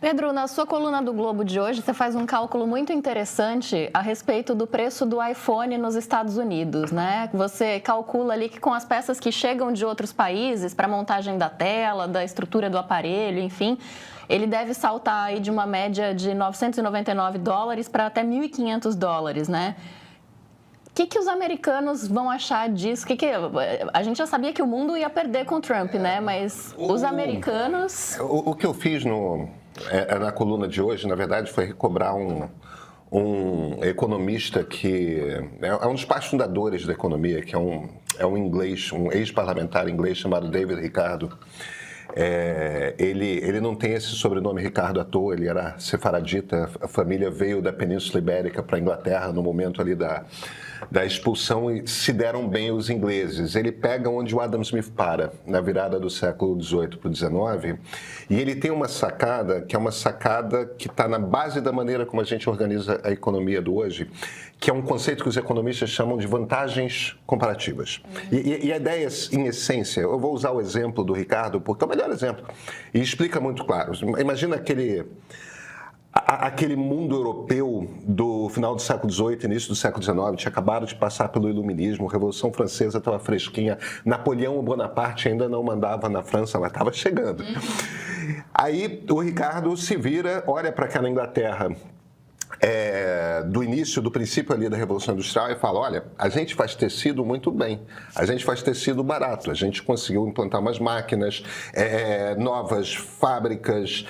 Pedro, na sua coluna do Globo de hoje, você faz um cálculo muito interessante a respeito do preço do iPhone nos Estados Unidos, né? Você calcula ali que com as peças que chegam de outros países para montagem da tela, da estrutura do aparelho, enfim, ele deve saltar aí de uma média de $999 para até $1.500, né? O que os americanos vão achar disso? A gente já sabia que o mundo ia perder com o Trump, né? Mas os americanos... O que eu fiz na coluna de hoje, na verdade, foi recobrar um economista que é um dos pais fundadores da economia, que é um inglês, um ex-parlamentar inglês chamado David Ricardo. Ele não tem esse sobrenome Ricardo à toa, ele era sefaradita, a família veio da Península Ibérica para a Inglaterra no momento ali da expulsão e se deram bem os ingleses. Ele pega onde o Adam Smith para, na virada do século XVIII para o XIX, e ele tem uma sacada que está na base da maneira como a gente organiza a economia do hoje, que é um conceito que os economistas chamam de vantagens comparativas. E a ideia, em essência, eu vou usar o exemplo do Ricardo, porque é o melhor exemplo, e explica muito claro. Imagina aquele mundo europeu do final do século XVIII, início do século XIX, tinha acabado de passar pelo Iluminismo, a Revolução Francesa estava fresquinha, Napoleão Bonaparte ainda não mandava na França, ela estava chegando. Aí o Ricardo se vira, olha para aquela Inglaterra do princípio ali da Revolução Industrial e fala, olha, a gente faz tecido muito bem, a gente faz tecido barato, a gente conseguiu implantar umas máquinas, novas fábricas,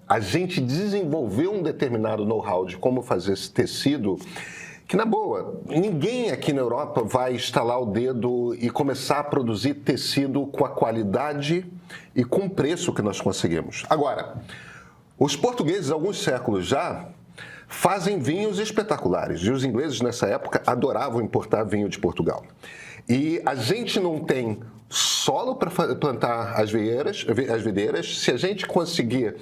a gente desenvolveu um determinado know-how de como fazer esse tecido que, na boa, ninguém aqui na Europa vai estalar o dedo e começar a produzir tecido com a qualidade e com o preço que nós conseguimos. Agora, os portugueses, há alguns séculos já, fazem vinhos espetaculares. E os ingleses, nessa época, adoravam importar vinho de Portugal. E a gente não tem solo para plantar as videiras. Se a gente conseguir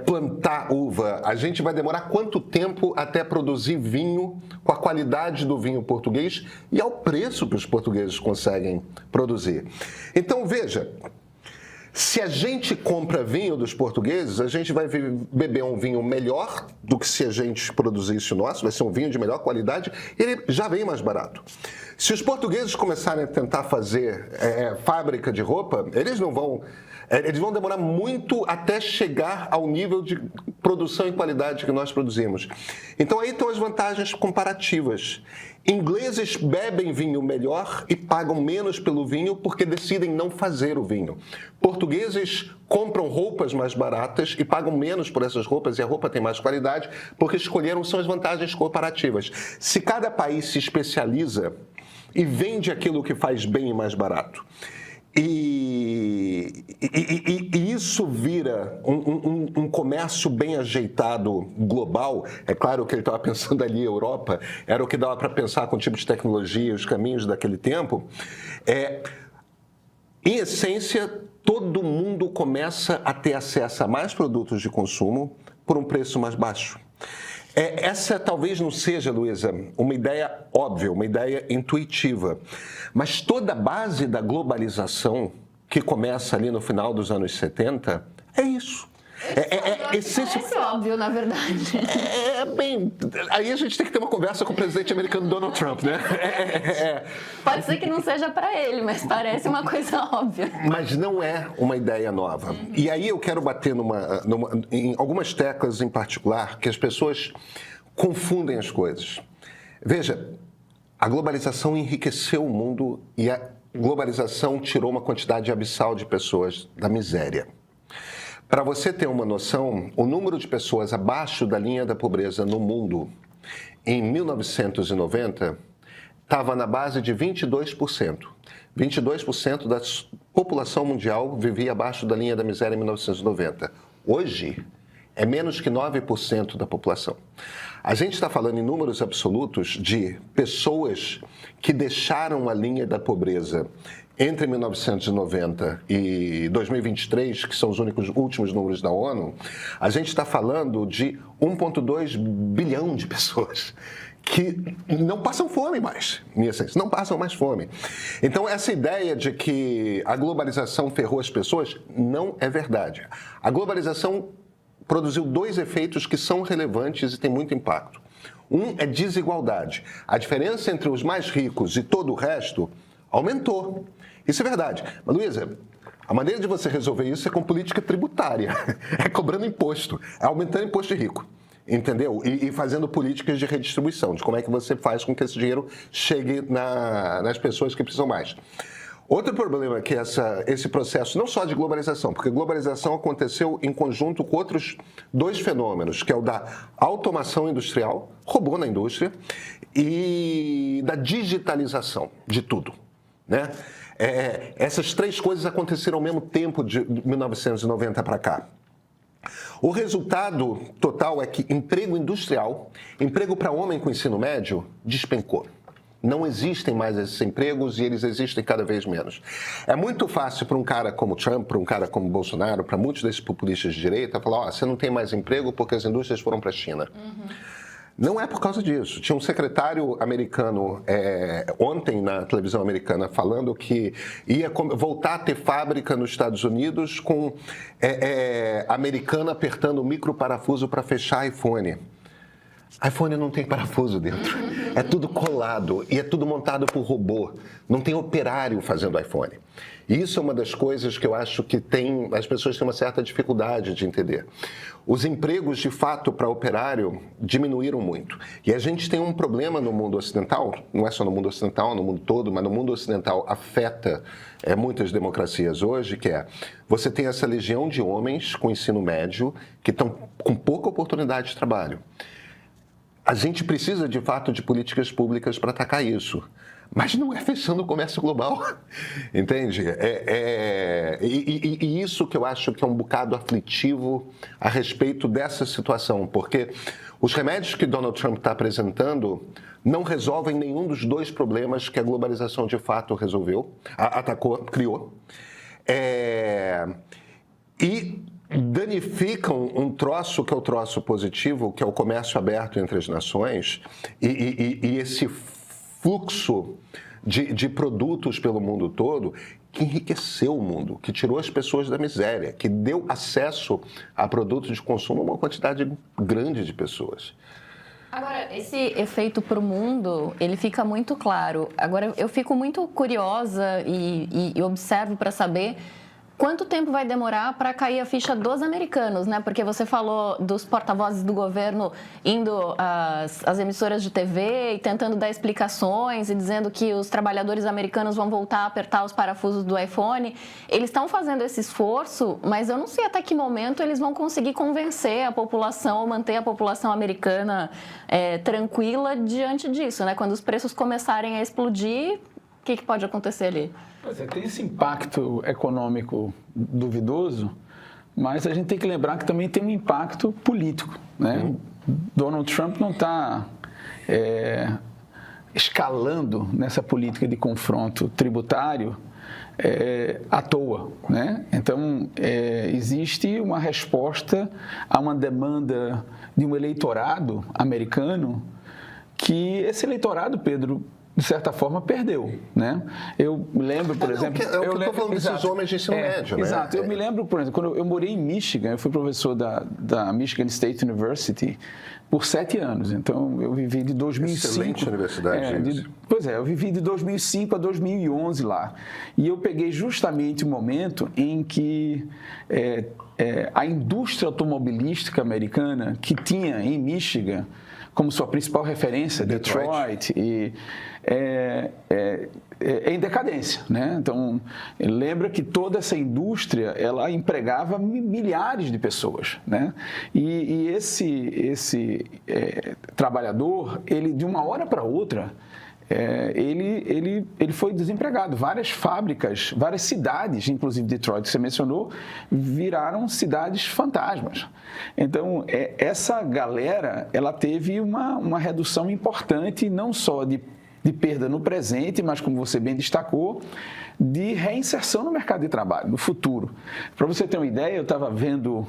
plantar uva, a gente vai demorar quanto tempo até produzir vinho com a qualidade do vinho português e ao preço que os portugueses conseguem produzir. Então, veja... Se a gente compra vinho dos portugueses, a gente vai beber um vinho melhor do que se a gente produzisse o nosso, vai ser um vinho de melhor qualidade e ele já vem mais barato. Se os portugueses começarem a tentar fazer fábrica de roupa, eles vão demorar muito até chegar ao nível de produção e qualidade que nós produzimos. Então aí estão as vantagens comparativas. Ingleses bebem vinho melhor e pagam menos pelo vinho porque decidem não fazer o vinho. Portugueses compram roupas mais baratas e pagam menos por essas roupas e a roupa tem mais qualidade porque escolheram, são as vantagens comparativas. Se cada país se especializa e vende aquilo que faz bem e mais barato, e isso vira um comércio bem ajeitado global. É claro que ele estava pensando ali, Europa, era o que dava para pensar com o tipo de tecnologia, os caminhos daquele tempo. Em essência, todo mundo começa a ter acesso a mais produtos de consumo por um preço mais baixo. Essa talvez não seja, Luísa, uma ideia óbvia, uma ideia intuitiva, mas toda a base da globalização que começa ali no final dos anos 70 é isso. Parece óbvio, na verdade. Bem, aí a gente tem que ter uma conversa com o presidente americano Donald Trump, né? Pode ser que não seja para ele, mas parece uma coisa óbvia. Mas não é uma ideia nova. E aí eu quero bater em algumas teclas em particular que as pessoas confundem as coisas. Veja, a globalização enriqueceu o mundo e a globalização tirou uma quantidade abissal de pessoas da miséria. Para você ter uma noção, o número de pessoas abaixo da linha da pobreza no mundo, em 1990, estava na base de 22%. 22% da população mundial vivia abaixo da linha da miséria em 1990. Hoje, é menos que 9% da população. A gente está falando em números absolutos de pessoas que deixaram a linha da pobreza entre 1990 e 2023, que são os últimos números da ONU. A gente está falando de 1,2 bilhão de pessoas que não passam fome mais, em essência, não passam mais fome. Então, essa ideia de que a globalização ferrou as pessoas não é verdade. A globalização produziu dois efeitos que são relevantes e têm muito impacto. Um é desigualdade. A diferença entre os mais ricos e todo o resto aumentou. Isso é verdade. Mas, Luísa, a maneira de você resolver isso é com política tributária, é cobrando imposto, é aumentando imposto de rico. Entendeu? E fazendo políticas de redistribuição, de como é que você faz com que esse dinheiro chegue nas pessoas que precisam mais. Outro problema é que esse processo, não só de globalização, porque globalização aconteceu em conjunto com outros dois fenômenos, que é o da automação industrial, robô na indústria, e da digitalização de tudo, né? Essas três coisas aconteceram ao mesmo tempo de 1990 para cá. O resultado total é que emprego industrial, emprego para homem com ensino médio, despencou. Não existem mais esses empregos e eles existem cada vez menos. É muito fácil para um cara como Trump, para um cara como Bolsonaro, para muitos desses populistas de direita, falar, você não tem mais emprego porque as indústrias foram para a China. Não é por causa disso. Tinha um secretário americano ontem na televisão americana falando que ia voltar a ter fábrica nos Estados Unidos com americana apertando o microparafuso para fechar iPhone. iPhone não tem parafuso dentro. É tudo colado e é tudo montado por robô. Não tem operário fazendo iPhone. E isso é uma das coisas que eu acho que as pessoas têm uma certa dificuldade de entender. Os empregos, de fato, para operário diminuíram muito. E a gente tem um problema no mundo ocidental, não é só no mundo ocidental, no mundo todo, mas no mundo ocidental afeta muitas democracias hoje, que você tem essa legião de homens com ensino médio que estão com pouca oportunidade de trabalho. A gente precisa, de fato, de políticas públicas para atacar isso. Mas não é fechando o comércio global, entende? E isso que eu acho que é um bocado aflitivo a respeito dessa situação, porque os remédios que Donald Trump está apresentando não resolvem nenhum dos dois problemas que a globalização de fato resolveu, atacou, criou, e danificam um troço que é o troço positivo, que é o comércio aberto entre as nações, e esse fluxo de produtos pelo mundo todo que enriqueceu o mundo, que tirou as pessoas da miséria, que deu acesso a produtos de consumo a uma quantidade grande de pessoas. Agora, esse efeito para o mundo, ele fica muito claro. Agora, eu fico muito curiosa e observo para saber quanto tempo vai demorar para cair a ficha dos americanos, né? Porque você falou dos porta-vozes do governo indo às emissoras de TV e tentando dar explicações e dizendo que os trabalhadores americanos vão voltar a apertar os parafusos do iPhone. Eles estão fazendo esse esforço, mas eu não sei até que momento eles vão conseguir convencer a população ou manter a população americana tranquila diante disso, né? Quando os preços começarem a explodir, o que pode acontecer ali? Pois é, tem esse impacto econômico duvidoso, mas a gente tem que lembrar que também tem um impacto político, né? Donald Trump não está escalando nessa política de confronto tributário à toa, né? Então, existe uma resposta a uma demanda de um eleitorado americano que esse eleitorado, Pedro, de certa forma, perdeu, né? Eu lembro, por exemplo... eu estou falando desses homens de ensino médio, né? Exato. Eu me lembro, por exemplo, quando eu morei em Michigan, eu fui professor da Michigan State University por 7 anos. Então, eu vivi de 2005... Excelente universidade. Pois é, eu vivi de 2005 a 2011 lá. E eu peguei justamente o momento em que a indústria automobilística americana, que tinha em Michigan como sua principal referência, Detroit, em decadência, né? Então, lembra que toda essa indústria, ela empregava milhares de pessoas, né? E esse trabalhador, ele de uma hora para outra, ele foi desempregado. Várias fábricas, várias cidades, inclusive Detroit, que você mencionou, viraram cidades fantasmas. Então, essa galera, ela teve uma redução importante, não só de de perda no presente, mas, como você bem destacou, de reinserção no mercado de trabalho, no futuro. Para você ter uma ideia, eu estava vendo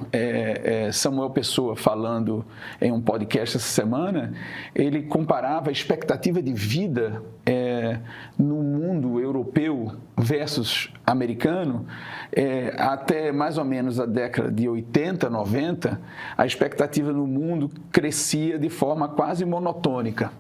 Samuel Pessoa falando em um podcast essa semana, ele comparava a expectativa de vida no mundo europeu versus americano, até mais ou menos a década de 80, 90, a expectativa no mundo crescia de forma quase monotônica.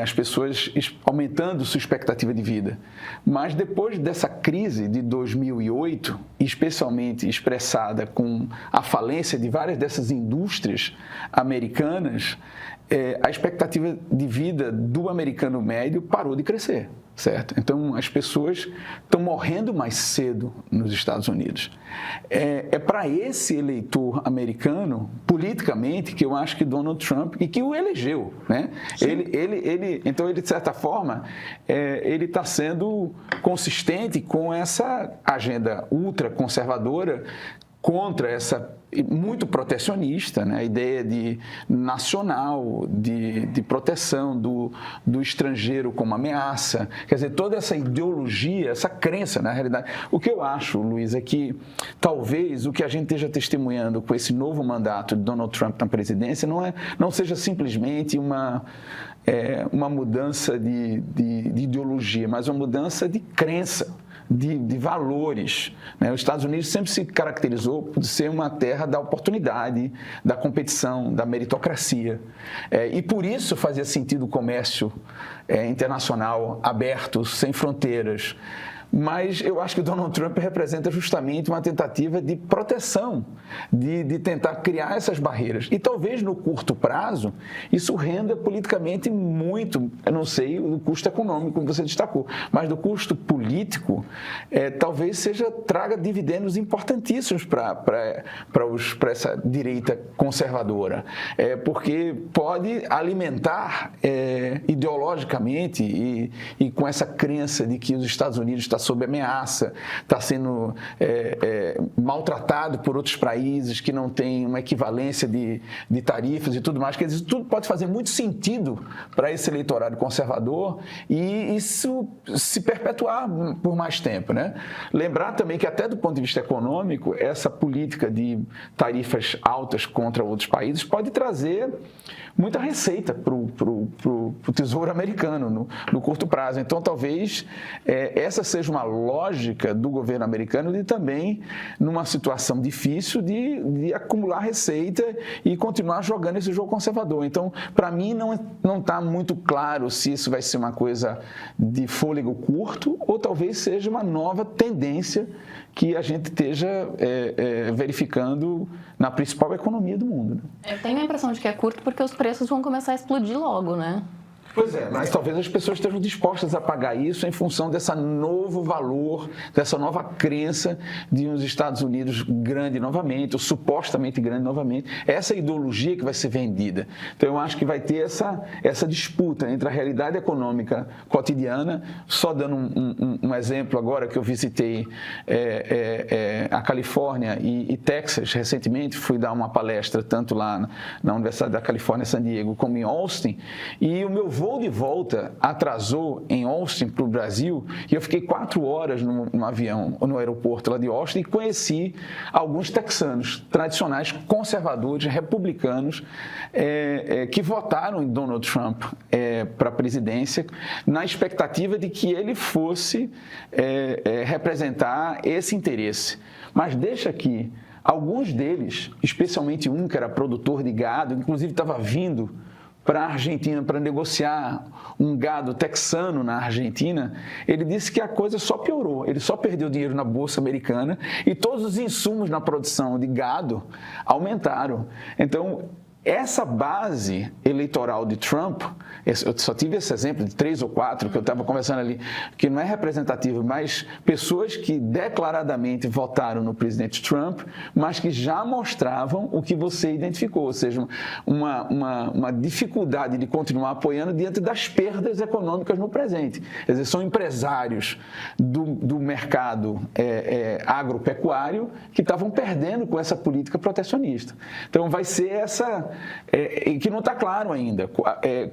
As pessoas aumentando sua expectativa de vida. Mas depois dessa crise de 2008, especialmente expressada com a falência de várias dessas indústrias americanas, a expectativa de vida do americano médio parou de crescer, certo? Então, as pessoas estão morrendo mais cedo nos Estados Unidos. É para esse eleitor americano, politicamente, que eu acho que Donald Trump, e que o elegeu, né? Então, ele, de certa forma, ele está sendo consistente com essa agenda ultraconservadora contra essa muito protecionista, né? A ideia de nacional, de proteção do estrangeiro como ameaça, quer dizer, toda essa ideologia, essa crença, na realidade. O que eu acho, Luiz, é que talvez o que a gente esteja testemunhando com esse novo mandato de Donald Trump na presidência não seja simplesmente uma mudança de ideologia, mas uma mudança de crença, de valores, né? Os Estados Unidos sempre se caracterizou por ser uma terra da oportunidade, da competição, da meritocracia. E por isso fazia sentido o comércio internacional aberto, sem fronteiras. Mas eu acho que o Donald Trump representa justamente uma tentativa de proteção, de tentar criar essas barreiras. E talvez no curto prazo isso renda politicamente muito, eu não sei o custo econômico, como você destacou, mas do custo político, talvez traga dividendos importantíssimos para essa direita conservadora, porque pode alimentar ideologicamente e com essa crença de que os Estados Unidos está sob ameaça, está sendo maltratado por outros países que não têm uma equivalência de tarifas e tudo mais. Quer dizer, tudo pode fazer muito sentido para esse eleitorado conservador e isso se perpetuar por mais tempo, né? Lembrar também que até do ponto de vista econômico, essa política de tarifas altas contra outros países pode trazer muita receita para o Tesouro americano no curto prazo. Então, talvez essa seja uma lógica do governo americano de também, numa situação difícil, de acumular receita e continuar jogando esse jogo conservador. Então, para mim, não está muito claro se isso vai ser uma coisa de fôlego curto ou talvez seja uma nova tendência que a gente esteja verificando na principal economia do mundo, né? Eu tenho a impressão de que é curto porque os preços vão começar a explodir logo, né? Pois é, mas talvez as pessoas estejam dispostas a pagar isso em função desse novo valor, dessa nova crença de uns Estados Unidos grande novamente, ou supostamente grande novamente. Essa ideologia que vai ser vendida. Então, eu acho que vai ter essa disputa entre a realidade econômica cotidiana. Só dando um exemplo agora que eu visitei a Califórnia e Texas recentemente, fui dar uma palestra tanto lá na Universidade da Califórnia, San Diego, como em Austin, e o meu voo de volta atrasou em Austin para o Brasil e eu fiquei 4 horas no avião, no aeroporto lá de Austin, e conheci alguns texanos tradicionais, conservadores, republicanos, que votaram em Donald Trump para a presidência na expectativa de que ele fosse representar esse interesse. Mas deixa aqui, alguns deles, especialmente um que era produtor de gado, inclusive estava vindo para a Argentina para negociar um gado texano na Argentina, ele disse que a coisa só piorou, ele só perdeu dinheiro na Bolsa Americana e todos os insumos na produção de gado aumentaram. Então, essa base eleitoral de Trump, eu só tive esse exemplo de 3 ou 4 que eu estava conversando ali, que não é representativo, mas pessoas que declaradamente votaram no presidente Trump, mas que já mostravam o que você identificou, ou seja, uma dificuldade de continuar apoiando diante das perdas econômicas no presente. Quer dizer, são empresários do mercado agropecuário que estavam perdendo com essa política protecionista. Então, vai ser essa que não está claro ainda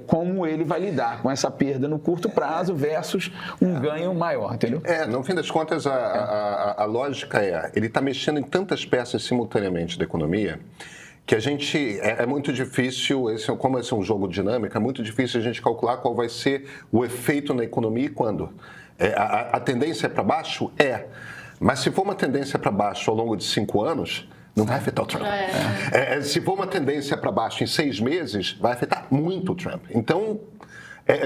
como ele vai lidar com essa perda no curto prazo versus um ganho maior, entendeu? No fim das contas, a lógica ele está mexendo em tantas peças simultaneamente da economia que a gente, é muito difícil, como esse é um jogo dinâmico, é muito difícil a gente calcular qual vai ser o efeito na economia e quando. A tendência é para baixo? Mas se for uma tendência para baixo ao longo de 5 anos, não vai afetar o Trump. Se for uma tendência para baixo em 6 meses, vai afetar muito o Trump. Então,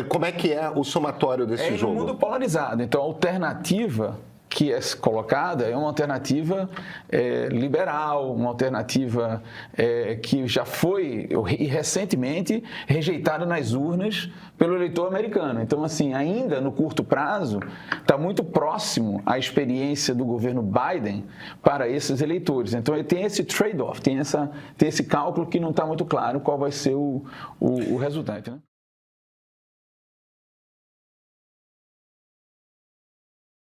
como é que é o somatório desse jogo? É um mundo polarizado. Então, a alternativa que é colocada é uma alternativa liberal, uma alternativa que já foi recentemente rejeitada nas urnas pelo eleitor americano. Então, assim, ainda no curto prazo, está muito próximo à experiência do governo Biden para esses eleitores. Então, ele tem esse trade-off, tem esse cálculo que não está muito claro qual vai ser o resultado, né?